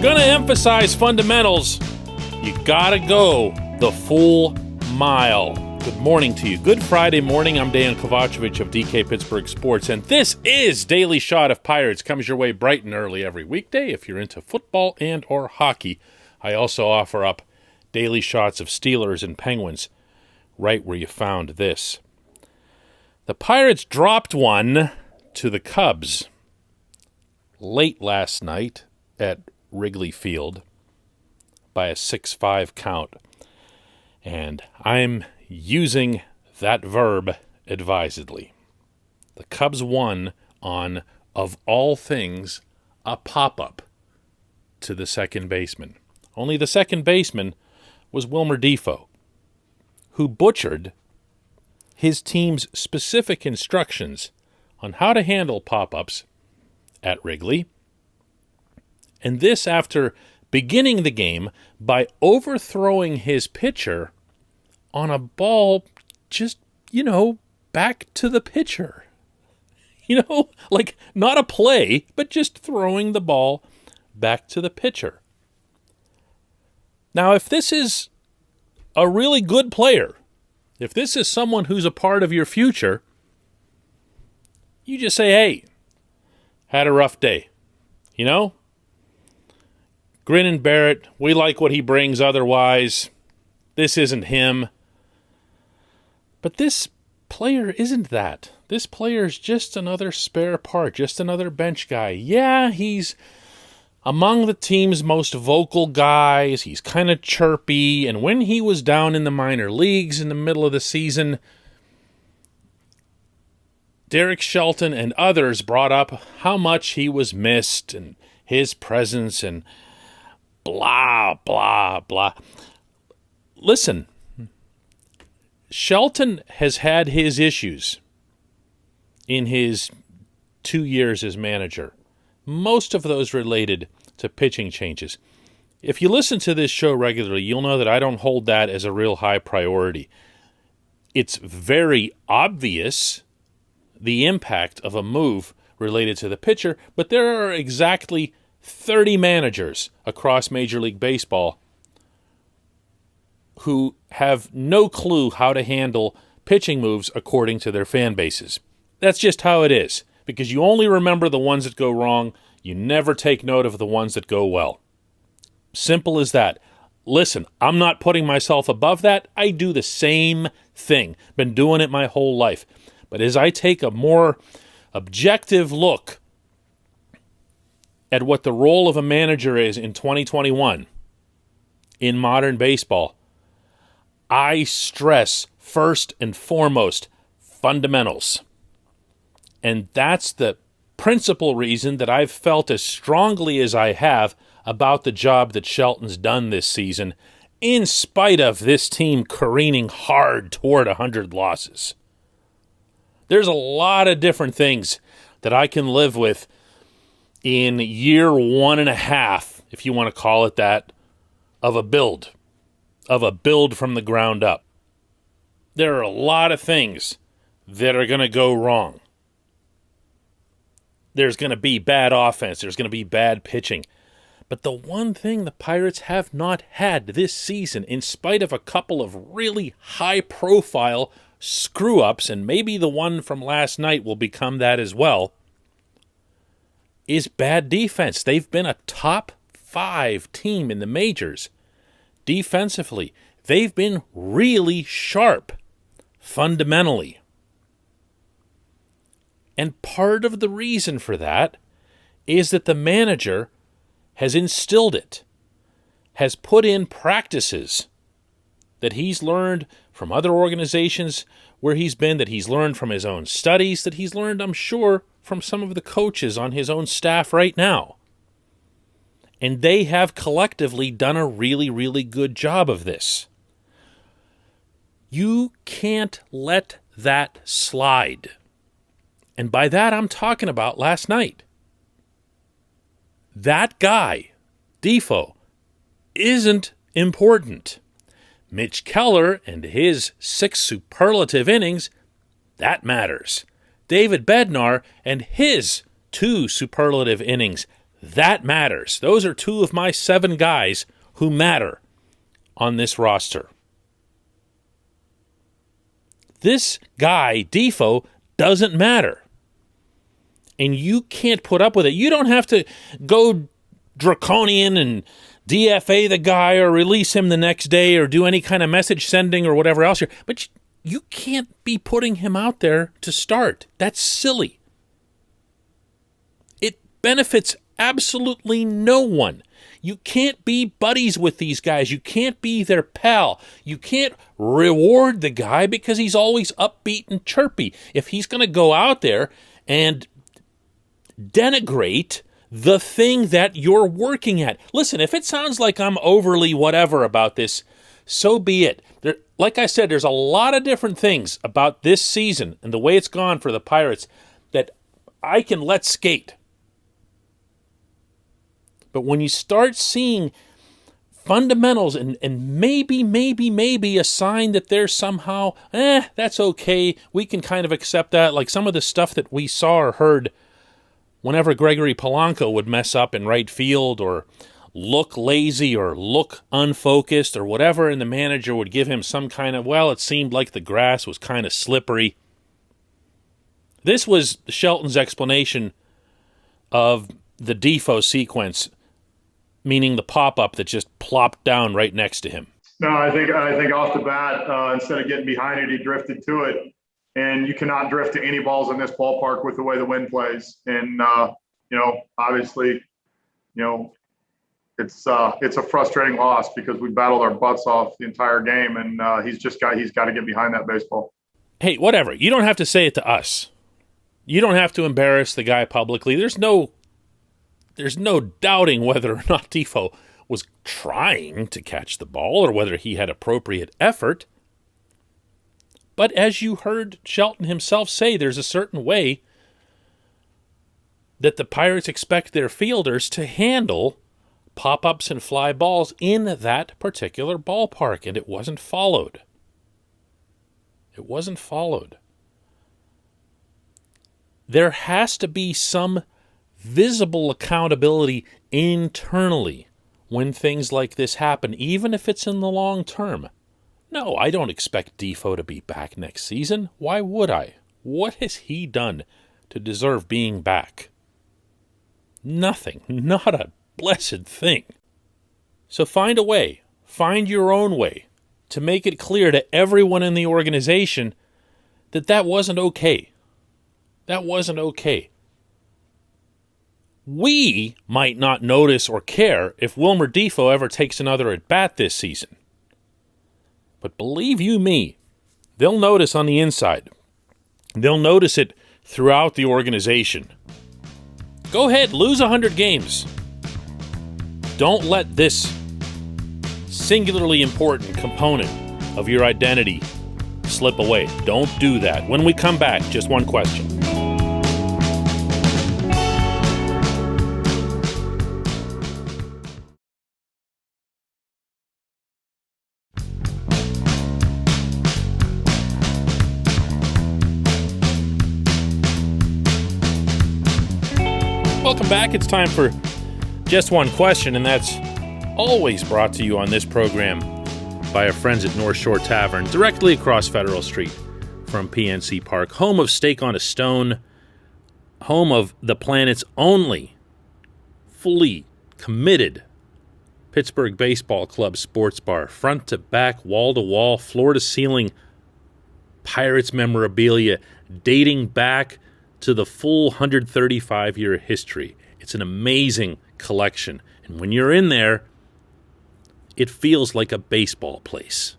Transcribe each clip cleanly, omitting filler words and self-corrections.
going to emphasize fundamentals, you got to go the full mile. Good morning to you. Good Friday morning. I'm Dejan Kovacevic of DK Pittsburgh Sports, and this is Daily Shot of Pirates. Comes your way bright and early every weekday if you're into football and or hockey. I also offer up daily shots of Steelers and Penguins right where you found this. The Pirates dropped one to the Cubs late last night at Wrigley Field by a 6-5 count. And I'm using that verb advisedly. The Cubs won on, of all things, a pop-up to the second baseman. Only the second baseman was Wilmer Defoe, who butchered his team's specific instructions on how to handle pop-ups at Wrigley. And this after beginning the game by overthrowing his pitcher on a ball just, back to the pitcher. Like not a play, but just throwing the ball back to the pitcher. Now, if this is a really good player, if this is someone who's a part of your future, you just say, hey, had a rough day. Grin and bear it. We like what he brings otherwise. This isn't him. But this player isn't that. This player's just another spare part, just another bench guy. Yeah, he's among the team's most vocal guys. He's kind of chirpy. And when he was down in the minor leagues in the middle of the season, Derek Shelton and others brought up how much he was missed and his presence and blah, blah, blah. Listen, Shelton has had his issues in his 2 years as manager. Most of those related to pitching changes. If you listen to this show regularly, you'll know that I don't hold that as a real high priority. It's very obvious the impact of a move related to the pitcher, but there are exactly 30 managers across Major League Baseball who have no clue how to handle pitching moves according to their fan bases. That's just how it is, because you only remember the ones that go wrong. You never take note of the ones that go well. Simple as that. Listen, I'm not putting myself above that. I do the same thing. Been doing it my whole life. But as I take a more objective look at what the role of a manager is in 2021 in modern baseball, I stress first and foremost fundamentals. And that's the principal reason that I've felt as strongly as I have about the job that Shelton's done this season, in spite of this team careening hard toward 100 losses. There's a lot of different things that I can live with in year 1.5, if you want to call it that, of a build from the ground up. There are a lot of things that are going to go wrong. There's going to be bad offense. There's going to be bad pitching. But the one thing the Pirates have not had this season, in spite of a couple of really high-profile screw-ups, and maybe the one from last night will become that as well, is bad defense. They've been a top 5 team in the majors defensively. They've been really sharp fundamentally. And part of the reason for that is that the manager has instilled it, has put in practices that he's learned from other organizations where he's been, that he's learned from his own studies, that he's learned, I'm sure, from some of the coaches on his own staff right now. And they have collectively done a really, really good job of this. You can't let that slide. And by that, I'm talking about last night. That guy, Defoe, isn't important. Mitch Keller and his 6 superlative innings, that matters. David Bednar and his 2 superlative innings, That matters. Those are 2 of my 7 guys who matter on this roster. This guy, Defoe, doesn't matter. And you can't put up with it. You don't have to go draconian and DFA the guy or release him the next day or do any kind of message sending or whatever else. But you can't be putting him out there to start. That's silly. It benefits absolutely no one. You can't be buddies with these guys. You can't be their pal. You can't reward the guy because he's always upbeat and chirpy. If he's going to go out there and denigrate the thing that you're working at. Listen, if it sounds like I'm overly whatever about this, so be it. Like I said, there's a lot of different things about this season and the way it's gone for the Pirates that I can let skate. But when you start seeing fundamentals and maybe a sign that there's somehow, that's okay, we can kind of accept that, like some of the stuff that we saw or heard whenever Gregory Polanco would mess up in right field or look lazy or look unfocused or whatever, and the manager would give him some kind of, it seemed like the grass was kind of slippery. This was Shelton's explanation of the Defoe sequence, meaning the pop-up that just plopped down right next to him. No, I think off the bat, instead of getting behind it, he drifted to it. And you cannot drift to any balls in this ballpark with the way the wind plays. And, obviously, it's a frustrating loss because we battled our butts off the entire game. And he's got to get behind that baseball. Hey, whatever. You don't have to say it to us. You don't have to embarrass the guy publicly. There's no doubting whether or not Defoe was trying to catch the ball or whether he had appropriate effort. But as you heard Shelton himself say, there's a certain way that the Pirates expect their fielders to handle pop-ups and fly balls in that particular ballpark, and it wasn't followed. It wasn't followed. There has to be some visible accountability internally when things like this happen, even if it's in the long term. No, I don't expect Defoe to be back next season. Why would I? What has he done to deserve being back? Nothing. Not a blessed thing. So find a way. Find your own way to make it clear to everyone in the organization that wasn't okay. That wasn't okay. We might not notice or care if Wilmer Defoe ever takes another at-bat this season. But believe you me, they'll notice on the inside. They'll notice it throughout the organization. Go ahead, lose 100 games. Don't let this singularly important component of your identity slip away. Don't do that. When we come back, just one question. Welcome back. It's time for Just One Question, and that's always brought to you on this program by our friends at North Shore Tavern, directly across Federal Street from PNC Park, home of Steak on a Stone, home of the planet's only fully committed Pittsburgh Baseball Club sports bar, front to back, wall to wall, floor to ceiling, Pirates memorabilia dating back to the full 135-year history. It's an amazing collection. And when you're in there, it feels like a baseball place.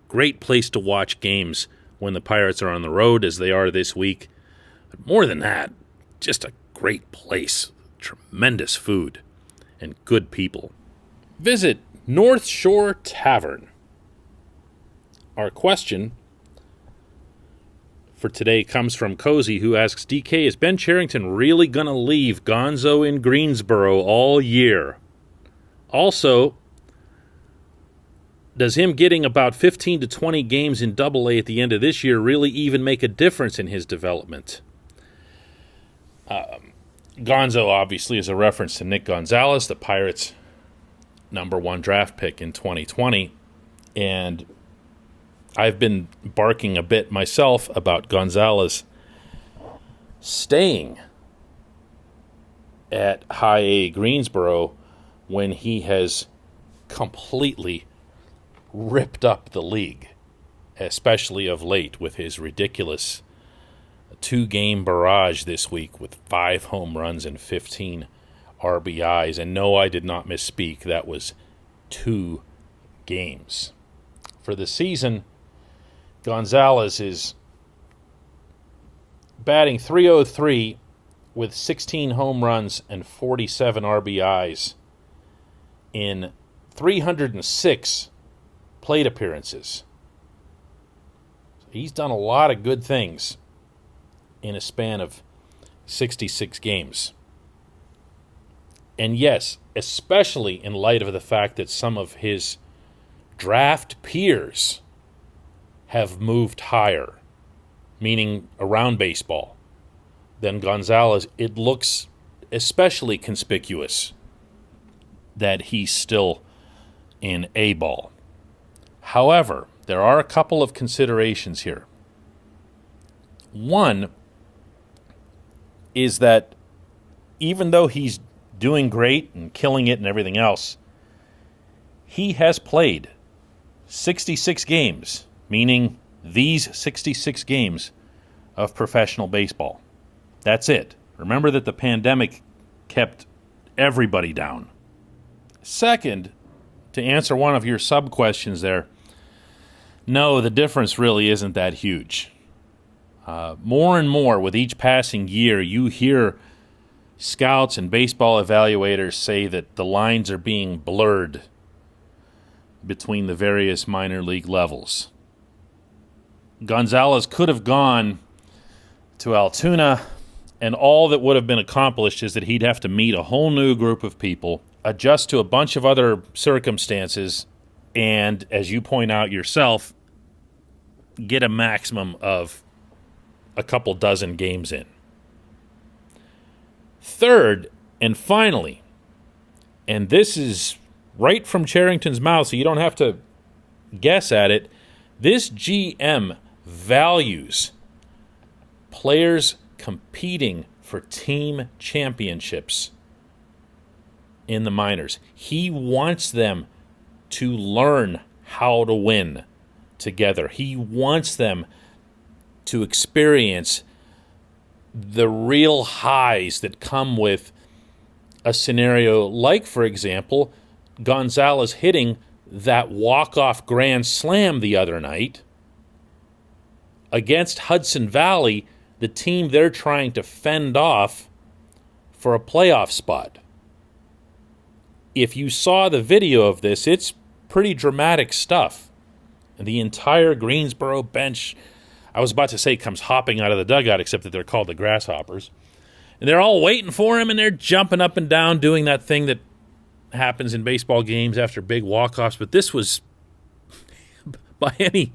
Great place to watch games when the Pirates are on the road, as they are this week. But more than that, just a great place. Tremendous food and good people. Visit North Shore Tavern. Our question for today comes from Cozy, who asks, DK, is Ben Cherington really going to leave Gonzo in Greensboro all year? Also, does him getting about 15 to 20 games in Double-A at the end of this year really even make a difference in his development? Gonzo obviously is a reference to Nick Gonzalez, the Pirates' #1 draft pick in 2020. And I've been barking a bit myself about Gonzalez staying at High A Greensboro when he has completely ripped up the league, especially of late with his ridiculous 2-game barrage this week with 5 home runs and 15 RBIs. And no, I did not misspeak. That was 2 games. For the season, Gonzalez is batting .303 with 16 home runs and 47 RBIs in 306 plate appearances. He's done a lot of good things in a span of 66 games. And yes, especially in light of the fact that some of his draft peers have moved higher, meaning around baseball, than Gonzalez, it looks especially conspicuous that he's still in A-ball. However, there are a couple of considerations here. One is that even though he's doing great and killing it and everything else, he has played 66 games, meaning these 66 games of professional baseball. That's it. Remember that the pandemic kept everybody down. Second, to answer one of your sub-questions there, no, the difference really isn't that huge. More and more with each passing year, you hear scouts and baseball evaluators say that the lines are being blurred between the various minor league levels. Gonzalez could have gone to Altoona, and all that would have been accomplished is that he'd have to meet a whole new group of people, adjust to a bunch of other circumstances, and, as you point out yourself, get a maximum of a couple dozen games in. Third, and finally, and this is right from Charrington's mouth, so you don't have to guess at it, this GM values players competing for team championships in the minors. He wants them to learn how to win together. He wants them to experience the real highs that come with a scenario like, for example, Gonzalez hitting that walk-off grand slam the other night against Hudson Valley, the team they're trying to fend off for a playoff spot. If you saw the video of this, it's pretty dramatic stuff. And the entire Greensboro bench, I was about to say, comes hopping out of the dugout, except that they're called the Grasshoppers. And they're all waiting for him, and they're jumping up and down, doing that thing that happens in baseball games after big walk-offs. But this was, by any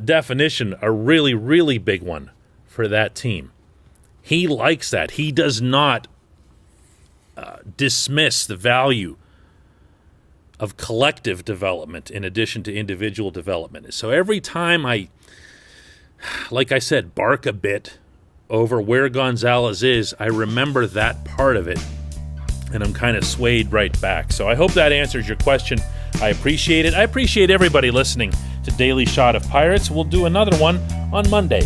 definition, a really, really big one for that team. He likes that. He does not dismiss the value of collective development in addition to individual development. So every time I, like I said, bark a bit over where Gonzalez is, I remember that part of it, and I'm kind of swayed right back. So I hope that answers your question. I appreciate it. I appreciate everybody listening to Daily Shot of Pirates. We'll do another one on Monday.